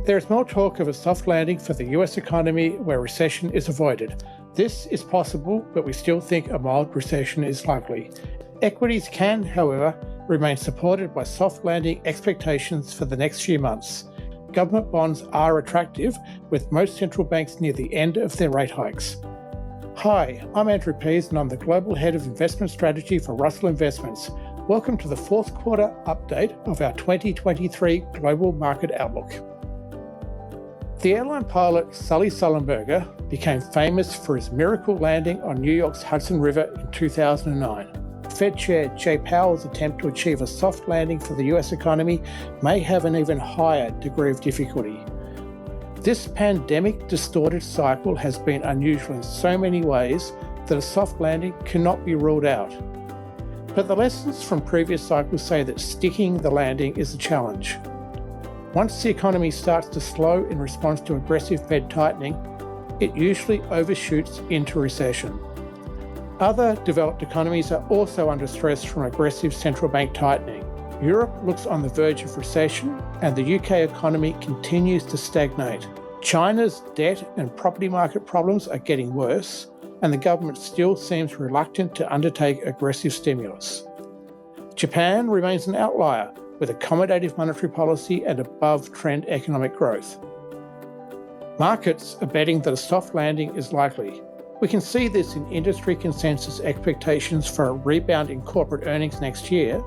There is more talk of a soft landing for the US economy where recession is avoided. This is possible, but we still think a mild recession is likely. Equities can, however, remain supported by soft landing expectations for the next few months. Government bonds are attractive, with most central banks near the end of their rate hikes. Hi, I'm Andrew Pease and I'm the Global Head of Investment Strategy for Russell Investments. Welcome to the fourth quarter update of our 2023 Global Market Outlook. The airline pilot Sully Sullenberger became famous for his miracle landing on New York's Hudson River in 2009. Fed Chair Jay Powell's attempt to achieve a soft landing for the US economy may have an even higher degree of difficulty. This pandemic-distorted cycle has been unusual in so many ways that a soft landing cannot be ruled out. But the lessons from previous cycles say that sticking the landing is a challenge. Once the economy starts to slow in response to aggressive Fed tightening, it usually overshoots into recession. Other developed economies are also under stress from aggressive central bank tightening. Europe looks on the verge of recession, and the UK economy continues to stagnate. China's debt and property market problems are getting worse, and the government still seems reluctant to undertake aggressive stimulus. Japan remains an outlier, with accommodative monetary policy and above-trend economic growth. Markets are betting that a soft landing is likely. We can see this in industry consensus expectations for a rebound in corporate earnings next year,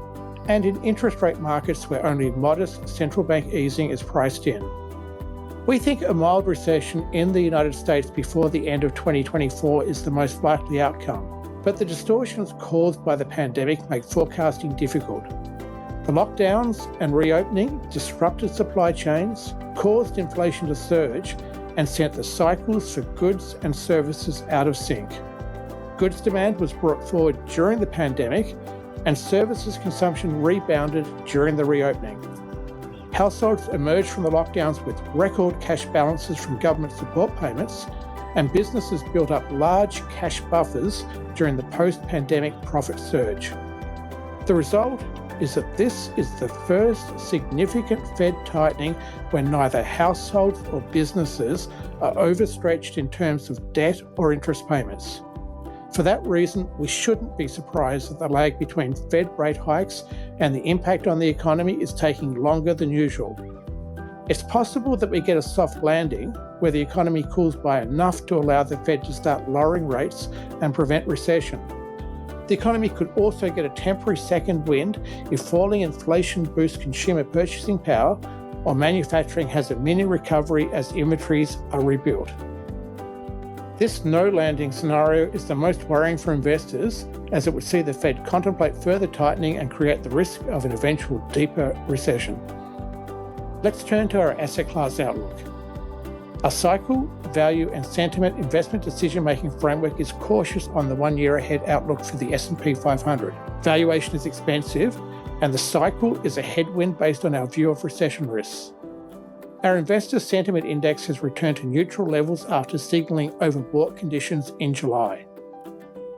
and in interest rate markets where only modest central bank easing is priced in. We think a mild recession in the United States before the end of 2024 is the most likely outcome, but the distortions caused by the pandemic make forecasting difficult. The lockdowns and reopening disrupted supply chains, caused inflation to surge, and sent the cycles for goods and services out of sync. Goods demand was brought forward during the pandemic, and services consumption rebounded during the reopening. Households emerged from the lockdowns with record cash balances from government support payments, and businesses built up large cash buffers during the post-pandemic profit surge. The result is that this is the first significant Fed tightening when neither households or businesses are overstretched in terms of debt or interest payments. For that reason, we shouldn't be surprised that the lag between Fed rate hikes and the impact on the economy is taking longer than usual. It's possible that we get a soft landing where the economy cools by enough to allow the Fed to start lowering rates and prevent recession. The economy could also get a temporary second wind if falling inflation boosts consumer purchasing power or manufacturing has a mini recovery as inventories are rebuilt. This no-landing scenario is the most worrying for investors, as it would see the Fed contemplate further tightening and create the risk of an eventual deeper recession. Let's turn to our asset class outlook. Our cycle, value and sentiment investment decision-making framework is cautious on the one-year ahead outlook for the S&P 500. Valuation is expensive, and the cycle is a headwind based on our view of recession risks. Our investor sentiment index has returned to neutral levels after signalling overbought conditions in July.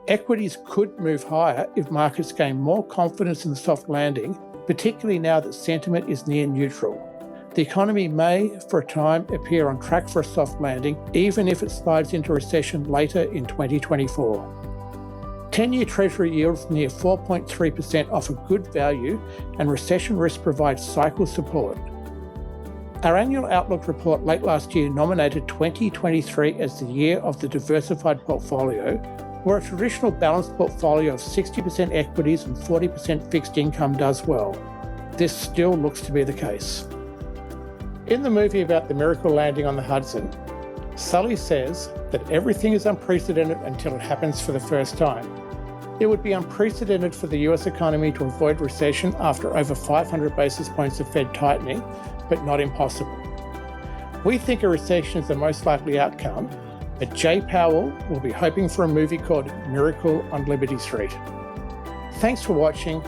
Equities could move higher if markets gain more confidence in the soft landing, particularly now that sentiment is near neutral. The economy may, for a time, appear on track for a soft landing, even if it slides into recession later in 2024. 10-year Treasury yields near 4.3% offer good value, and recession risk provides cycle support. Our annual outlook report late last year nominated 2023 as the year of the diversified portfolio, where a traditional balanced portfolio of 60% equities and 40% fixed income does well. This still looks to be the case. In the movie about the miracle landing on the Hudson, Sully says that everything is unprecedented until it happens for the first time. It would be unprecedented for the US economy to avoid recession after over 500 basis points of Fed tightening, but not impossible. We think a recession is the most likely outcome, but Jay Powell will be hoping for a movie called Miracle on Liberty Street. Thanks for watching.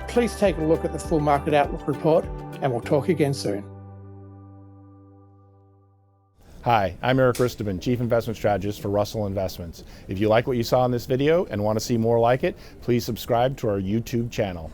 Please take a look at the full market outlook report, and we'll talk again soon. Hi, I'm Eric Risteman, Chief Investment Strategist for Russell Investments. If you like what you saw in this video and want to see more like it, please subscribe to our YouTube channel.